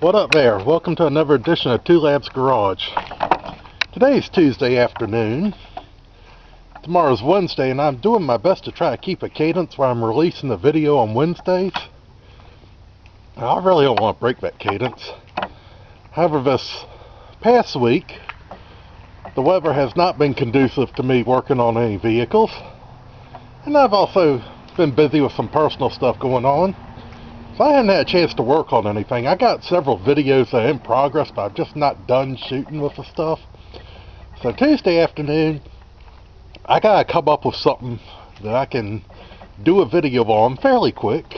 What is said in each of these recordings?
What up there? Welcome to another edition of Two Labs Garage. Today is Tuesday afternoon. Tomorrow's Wednesday, and I'm doing my best to try to keep a cadence while I'm releasing the video on Wednesdays. I really don't want to break that cadence. However, this past week, the weather has not been conducive to me working on any vehicles. And I've also been busy with some personal stuff going on. So I haven't had a chance to work on anything. I got several videos that are in progress, but I'm just not done shooting with the stuff. So Tuesday afternoon, I gotta come up with something that I can do a video on fairly quick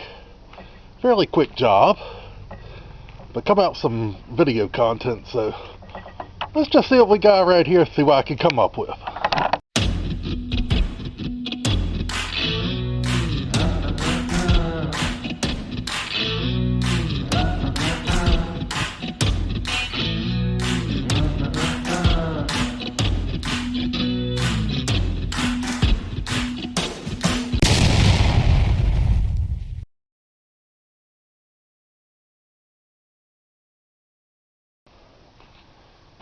job, but come out with some video content. So let's just see what we got right here, see what I can come up with.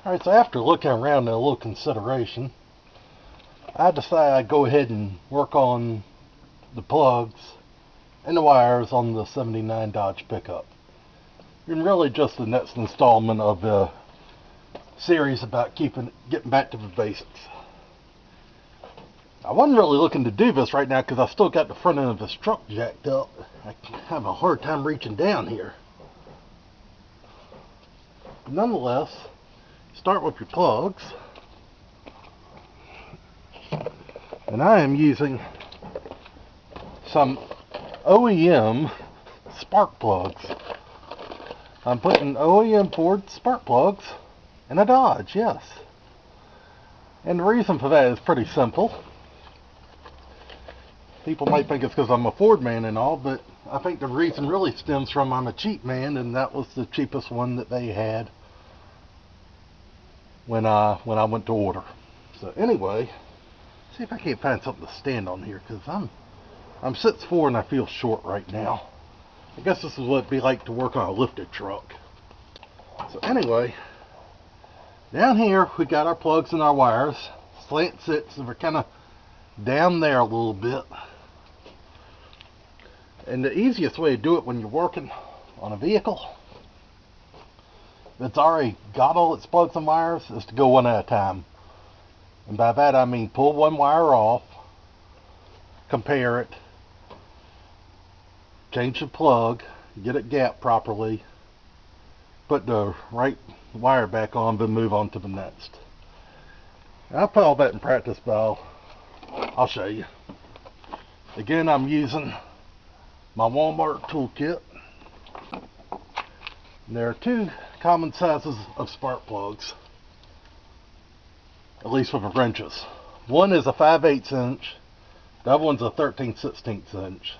Alright, so after looking around and a little consideration, I decided I'd go ahead and work on the plugs and the wires on the 79 Dodge pickup. And really just the next installment of the series about getting back to the basics. I wasn't really looking to do this right now because I still got the front end of this truck jacked up. I have a hard time reaching down here. But nonetheless, start with your plugs, and I am using some OEM spark plugs. I'm putting OEM Ford spark plugs in a Dodge, yes. And the reason for that is pretty simple. People might think it's because I'm a Ford man and all, but I think the reason really stems from I'm a cheap man, and that was the cheapest one that they had when I went to order. So anyway, see if I can't find something to stand on here, because I'm 6'4" and I feel short right now. I guess this is what it'd be like to work on a lifted truck. So anyway, down here we got our plugs and our wires. Slant sits, and we're kind of down there a little bit. And the easiest way to do it when you're working on a vehicle that's already got all its plugs and wires is to go one at a time. And by that I mean pull one wire off, compare it, change the plug, get it gapped properly, put the right wire back on, then move on to the next. And I'll put all that in practice, but I'll show you. Again, I'm using my Walmart toolkit. And there are two common sizes of spark plugs, at least for the wrenches. One is a 5/8 inch, the other one's a 13/16 inch.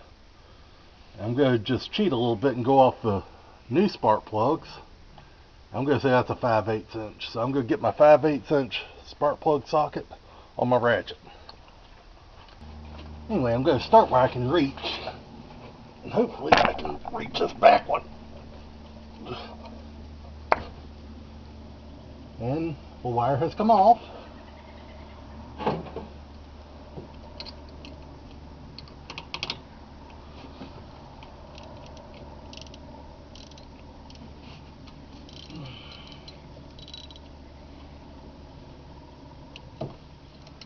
I'm going to just cheat a little bit and go off the new spark plugs. I'm going to say that's a 5/8 inch, so I'm going to get my 5/8 inch spark plug socket on my ratchet. Anyway, I'm going to start where I can reach, and hopefully I can reach this back one. And the wire has come off.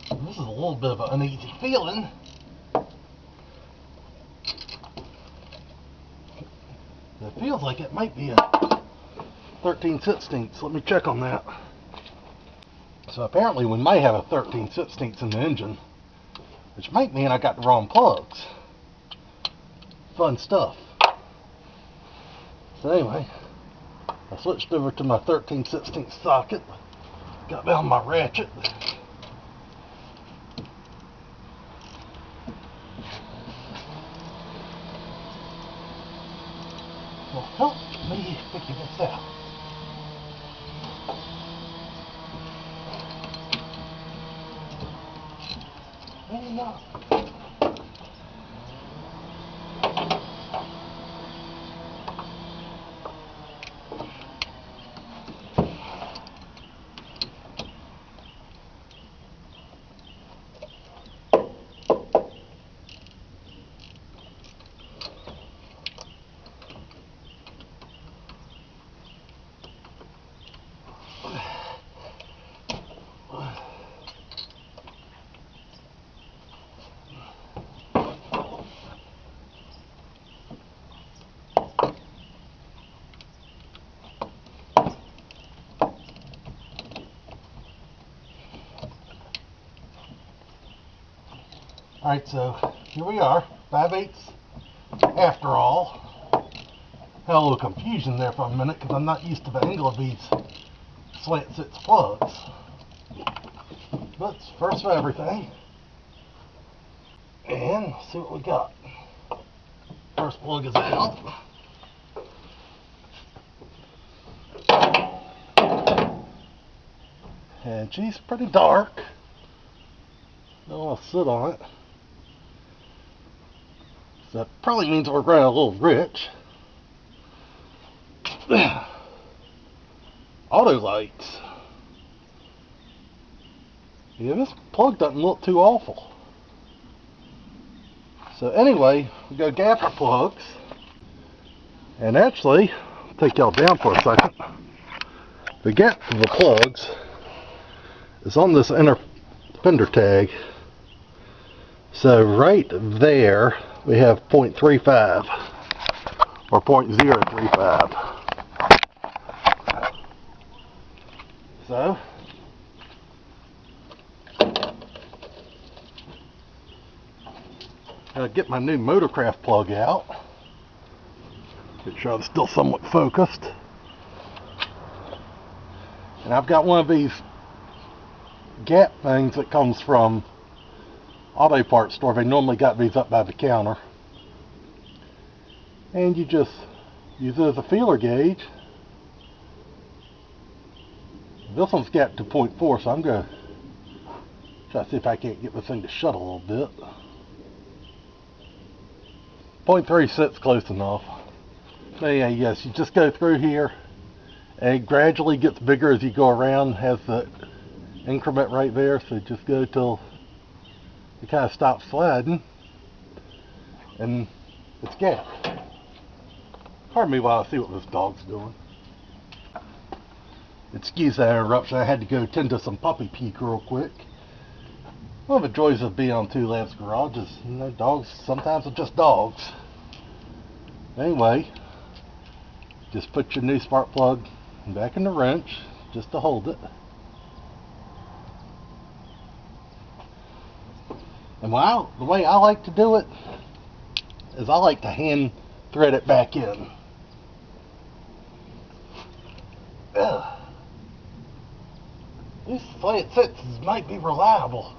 This is a little bit of an uneasy feeling. It feels like it might be a 13/16. Let me check on that. So apparently we might have a 13/16 in the engine, which might mean I got the wrong plugs. Fun stuff. So anyway, I switched over to my 13/16 socket, got down my ratchet. Will help me figure this out. Maybe not. Alright, so here we are, 5/8 after all. Had a little confusion there for a minute because I'm not used to the angle of these slant 6 plugs. But first for everything. And let's see what we got. First plug is out. And geez, pretty dark. Don't want to sit on it. So that probably means we're running a little rich. Auto lights. Yeah, this plug doesn't look too awful. So anyway, we got gaffer plugs. And actually, I'll take y'all down for a second. The gap for the plugs is on this inner fender tag. So right there we have 0.35 or 0.035. So I'll get my new Motorcraft plug out. Make sure I'm still somewhat focused. And I've got one of these gap things that comes from auto parts store. They normally got these up by the counter. And you just use it as a feeler gauge. This one's gapped to 0.4, so I'm going to try to see if I can't get this thing to shut a little bit. 0.36 close enough. So yeah, yes, you just go through here and it gradually gets bigger as you go around. Has the increment right there, so just go till it kind of stops sliding and it's gapped. Pardon me while I see what this dog's doing. Excuse that interruption, I had to go tend to some puppy puke real quick. One of the joys of being on Two Labs Garage is, you know, dogs sometimes are just dogs. Anyway, just put your new spark plug back in the wrench just to hold it. And the way I like to do it is I like to hand thread it back in. Ugh. These slant 6s might be reliable.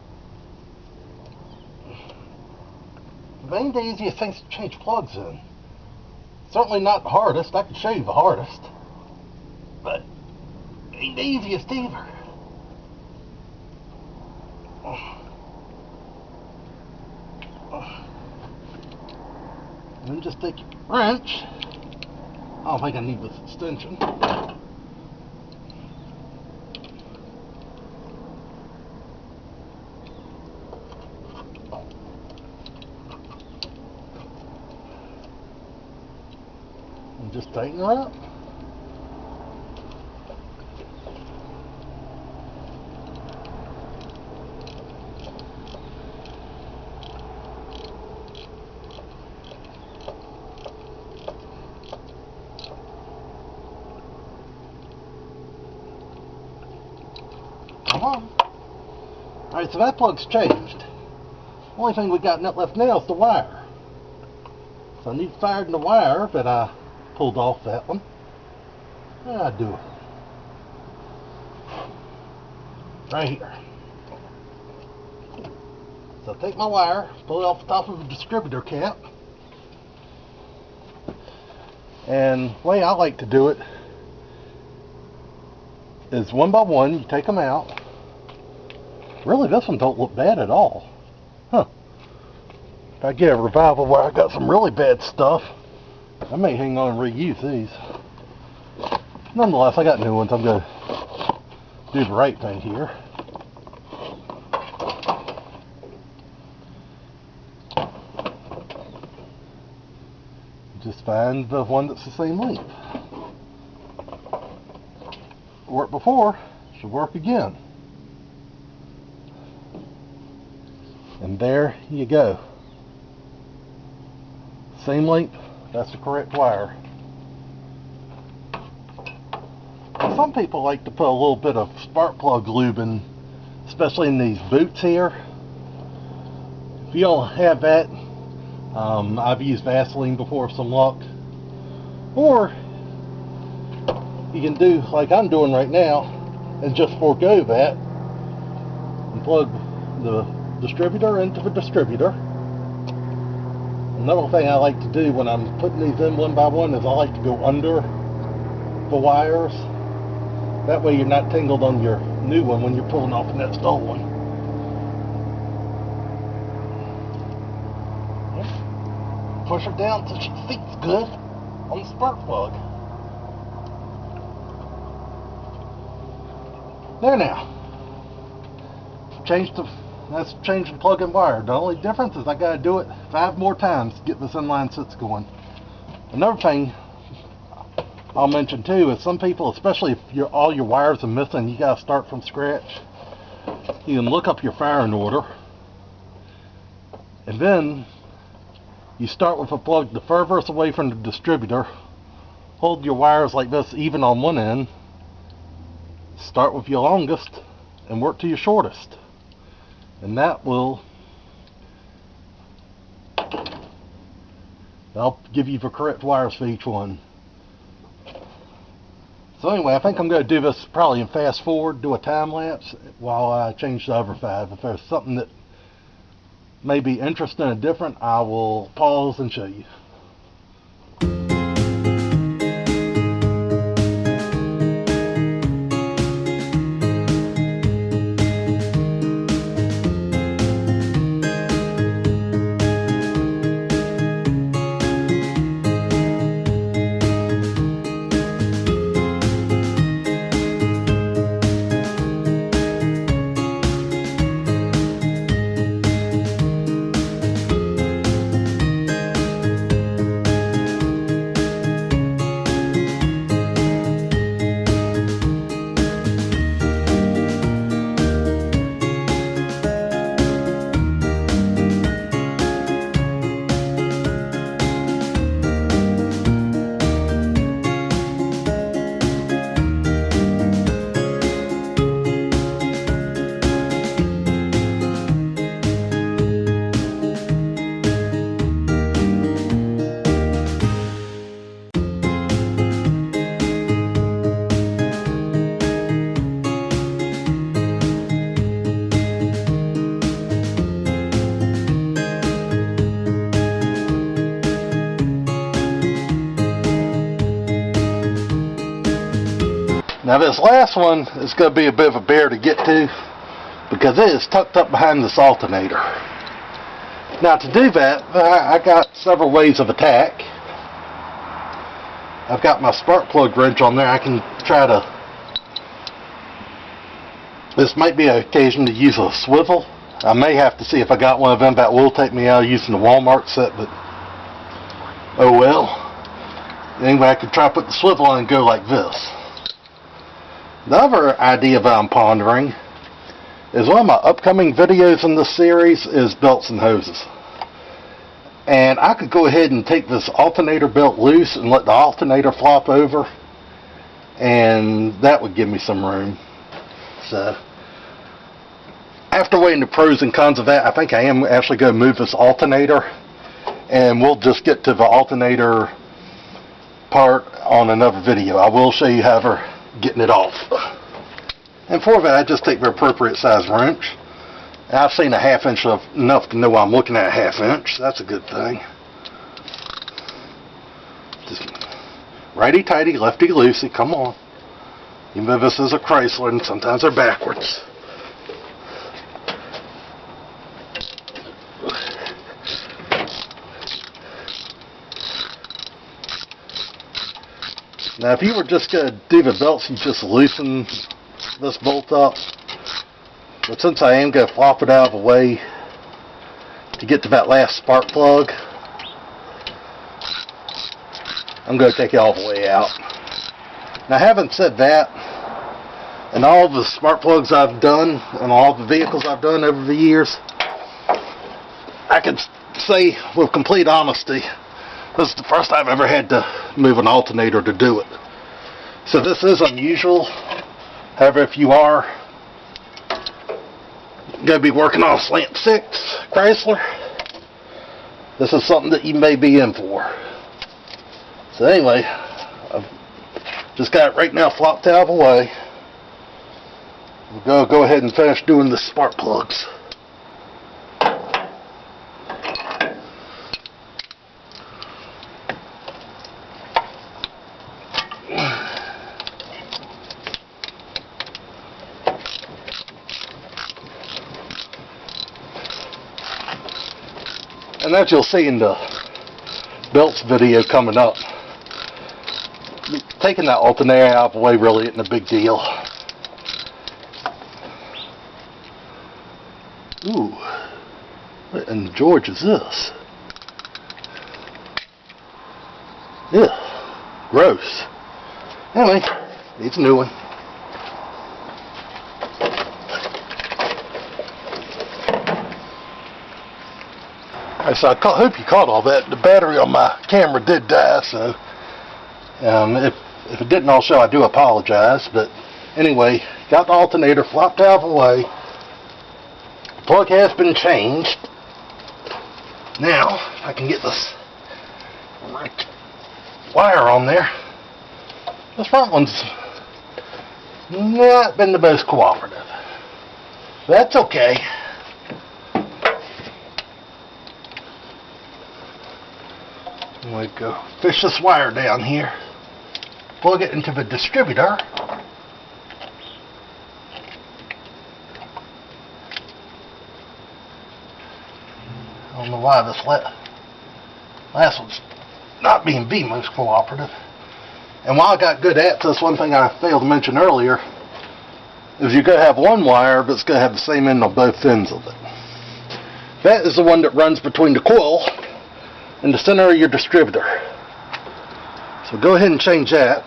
They ain't the easiest things to change plugs in. Certainly not the hardest. I can show you the hardest. But it ain't the easiest either. And then just take your wrench. I don't think I need this extension. And just tighten her up. Come on. Alright, so that plug's changed. Only thing we got left now is the wire. So I need fired in the wire, but I pulled off that one. And I do it. Right here. So I take my wire, pull it off the top of the distributor cap. And the way I like to do it is one by one, you take them out. Really, this one don't look bad at all. Huh. If I get a revival where I got some really bad stuff, I may hang on and reuse these. Nonetheless, I got new ones. I'm going to do the right thing here. Just find the one that's the same length. Worked before, should work again. And there you go. Same length, that's the correct wire. Some people like to put a little bit of spark plug lube in, especially in these boots here. if you don't have that, I've used Vaseline before for some luck. Or you can do like I'm doing right now and just forego that and plug the distributor into the distributor. Another thing I like to do when I'm putting these in one by one is I like to go under the wires. That way you're not tangled on your new one when you're pulling off the next old one. Push her down so she seats good on the spark plug. There now. That's changing plug and wire. The only difference is I gotta do it 5 more times to get this inline 6 going. Another thing I'll mention too is some people, especially if all your wires are missing, you gotta start from scratch. You can look up your firing order, and then you start with a plug the furthest away from the distributor. Hold your wires like this even on one end. Start with your longest and work to your shortest. And that'll give you the correct wires for each one. So anyway, I think I'm going to do this probably in fast forward, do a time lapse while I change the other 5. If there's something that may be interesting and different, I will pause and show you. Now this last one is going to be a bit of a bear to get to because it is tucked up behind this alternator. Now to do that, I got several ways of attack. I've got my spark plug wrench on there. I can try to... This might be an occasion to use a swivel. I may have to see if I got one of them that will take me out using the Walmart set, but oh well. Anyway, I could try to put the swivel on and go like this. The other idea that I'm pondering is one of my upcoming videos in this series is belts and hoses. And I could go ahead and take this alternator belt loose and let the alternator flop over, and that would give me some room. So after weighing the pros and cons of that, I think I am actually going to move this alternator, and we'll just get to the alternator part on another video. I will show you how we're getting it off. And for that, I just take the appropriate size wrench. I've seen a 1/2 inch enough to know I'm looking at a 1/2 inch. That's a good thing. Just righty tighty, lefty loosey. Come on. Even though this is a Chrysler and sometimes they're backwards. Now if you were just going to do the belts, you just loosen this bolt up. But since I am going to flop it out of the way to get to that last spark plug, I'm going to take it all the way out. Now having said that, and all the spark plugs I've done and all the vehicles I've done over the years, I can say with complete honesty, this is the first I've ever had to move an alternator to do it. So this is unusual. However, if you are going to be working on a Slant 6 Chrysler, this is something that you may be in for. So anyway, I've just got it right now flopped out of the way. We'll go ahead and finish doing the spark plugs. And as you'll see in the belts video coming up, taking that alternator out of the way really isn't a big deal. Ooh, what in George is this? Ew, gross. Anyway, needs a new one. Alright, so I hope you caught all that. The battery on my camera did die, so if it didn't all show, I do apologize. But anyway, got the alternator flopped out of the way. The plug has been changed. Now, I can get this right wire on there. This front one's not been the most cooperative. That's okay. I'm going to go fish this wire down here, plug it into the distributor, I don't know why this last one's not being the most cooperative. And while I got good access, one thing I failed to mention earlier is you're going to have one wire that's going to have the same end on both ends of it. That is the one that runs between the coil in the center of your distributor. So go ahead and change that.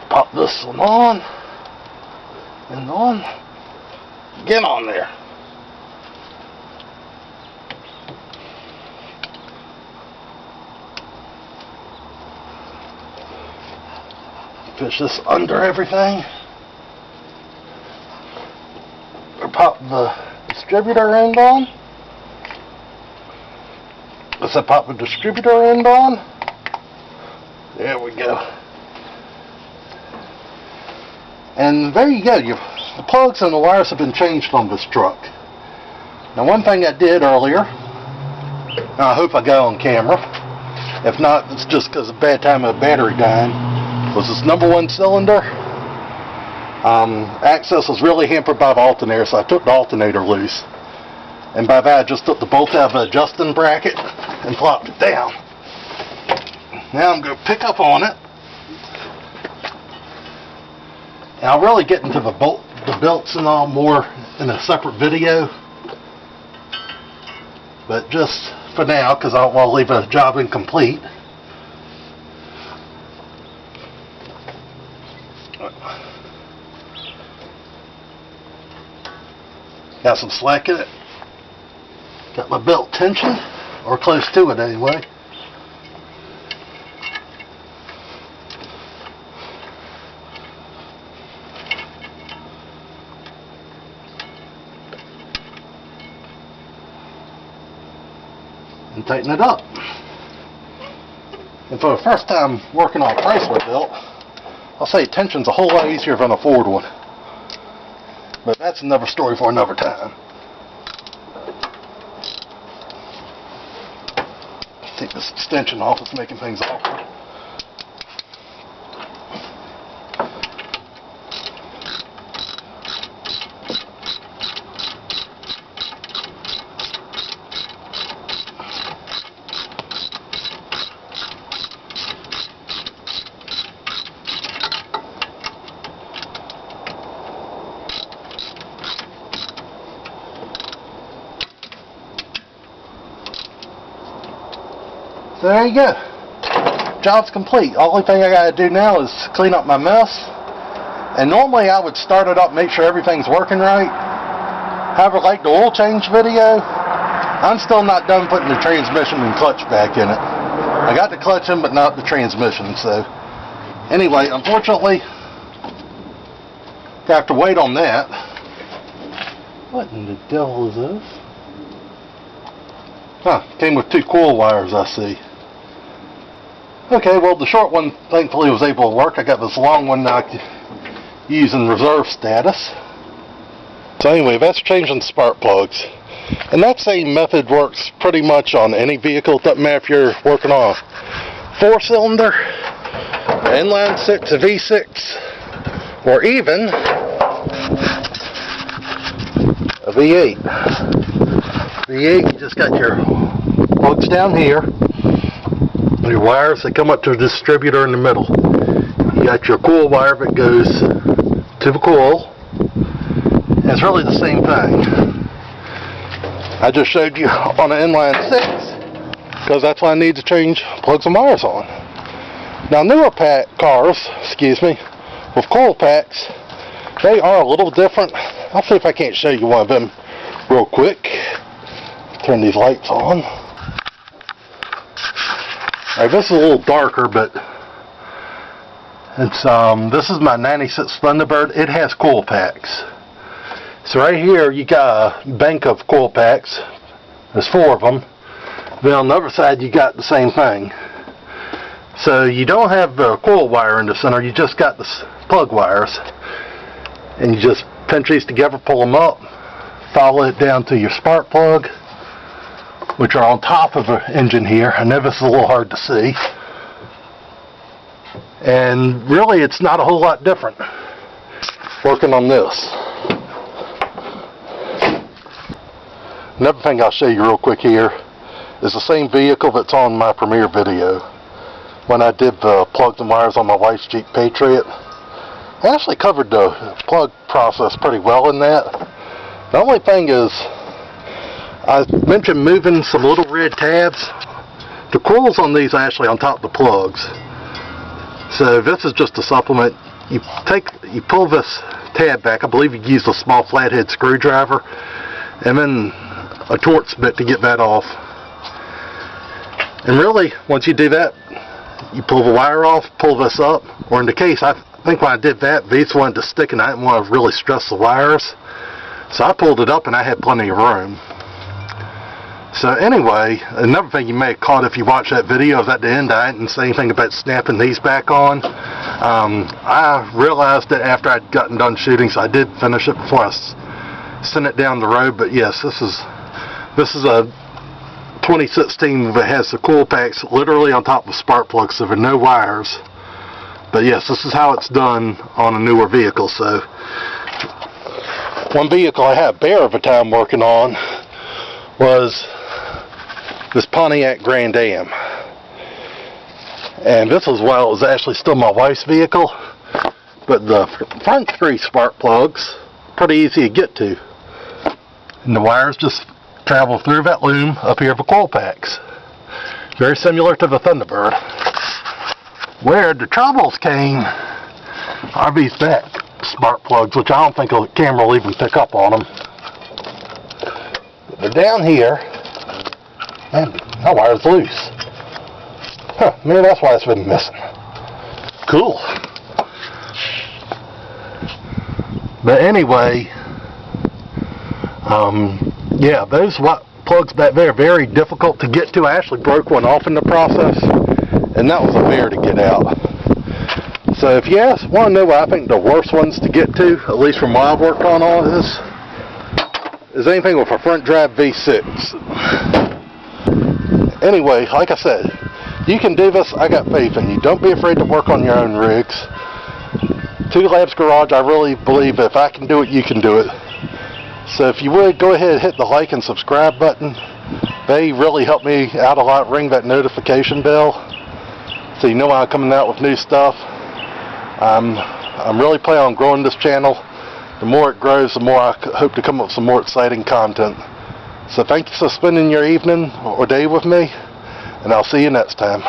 Pop this one on and on. Get on there. Push this under everything. Or pop the distributor end on. Let's pop the distributor end on. There we go. And there you go. The plugs and the wires have been changed on this truck. Now, one thing I did earlier, and I hope I got on camera, if not, it's just because of a bad time of battery dying, was this number one cylinder. Access was really hampered by the alternator, so I took the alternator loose. And by that, I just took the bolt out of the adjusting bracket and flopped it down. Now I'm going to pick up on it. And I'll really get into the belts and all more in a separate video. But just for now, because I don't want to leave a job incomplete. Got some slack in it. Got my belt tensioned, or close to it anyway. And tighten it up. And for the first time working on a Chrysler belt, I'll say tension's a whole lot easier than a Ford one. But that's another story for another time. Take this extension off, it's making things awkward. So there you go. Job's complete. Only thing I gotta do now is clean up my mess. And normally I would start it up, make sure everything's working right. However, like the oil change video, I'm still not done putting the transmission and clutch back in it. I got the clutch in, but not the transmission. So anyway, unfortunately, got to wait on that. What in the devil is this? Huh, came with 2 coil wires, I see. Okay, well the short one thankfully was able to work. I got this long one now I can use in reserve status. So anyway, that's changing spark plugs. And that same method works pretty much on any vehicle. It doesn't matter if you're working on a 4-cylinder, inline 6, a V6, or even a V8. V8, you just got your plugs down here, your wires that come up to a distributor in the middle. You got your coil wire that goes to the coil. It's really the same thing. I just showed you on an inline 6 because that's why I need to change plugs and wires on. Now newer cars, with coil packs, they are a little different. I'll see if I can't show you one of them real quick. Turn these lights on. Alright, this is a little darker, but it's this is my 96 Thunderbird. It has coil packs. So right here you got a bank of coil packs. There's 4 of them. Then on the other side you got the same thing. So you don't have the coil wire in the center, you just got the plug wires. And you just pinch these together, pull them up, follow it down to your spark plug, which are on top of the engine here. I know this is a little hard to see. And really it's not a whole lot different working on this. Another thing I'll show you real quick here is the same vehicle that's on my premiere video. When I did the plugs and wires on my wife's Jeep Patriot, I actually covered the plug process pretty well in that. The only thing is, I mentioned moving some little red tabs. The coils on these are actually on top of the plugs. So this is just a supplement. You pull this tab back. I believe you use a small flathead screwdriver, and then a Torx bit to get that off. And really, once you do that, you pull the wire off, pull this up, or in the case, I think when I did that, these wanted to stick and I didn't want to really stress the wires. So I pulled it up and I had plenty of room. So anyway, another thing you may have caught if you watched that video is at the end I didn't say anything about snapping these back on. I realized it after I'd gotten done shooting, so I did finish it before I sent it down the road. But yes, this is a 2016 that has the coil packs literally on top of spark plugs, so there are no wires. But yes, this is how it's done on a newer vehicle. So one vehicle I had a bear of a time working on was this Pontiac Grand Am. And this was while it was actually still my wife's vehicle, but the front 3 spark plugs, pretty easy to get to. And the wires just travel through that loom up here for coil packs. Very similar to the Thunderbird. Where the troubles came are these back spark plugs, which I don't think the camera will even pick up on them. But down here, man, my wire's loose. Huh, maybe that's why it's been missing. Cool. But anyway, yeah, those plugs back there are very difficult to get to. I actually broke one off in the process, and that was a bear to get out. So if you want to know what I think the worst ones to get to, at least from what I've worked on all this, is anything with a front drive V6. Anyway, like I said, you can do this. I got faith in you. Don't be afraid to work on your own rigs. 2 Labs Garage, I really believe if I can do it, you can do it. So if you would, go ahead and hit the like and subscribe button. They really help me out a lot. Ring that notification bell so you know when I'm coming out with new stuff. I'm really planning on growing this channel. The more it grows, the more I hope to come up with some more exciting content. So thank you for spending your evening or day with me, and I'll see you next time.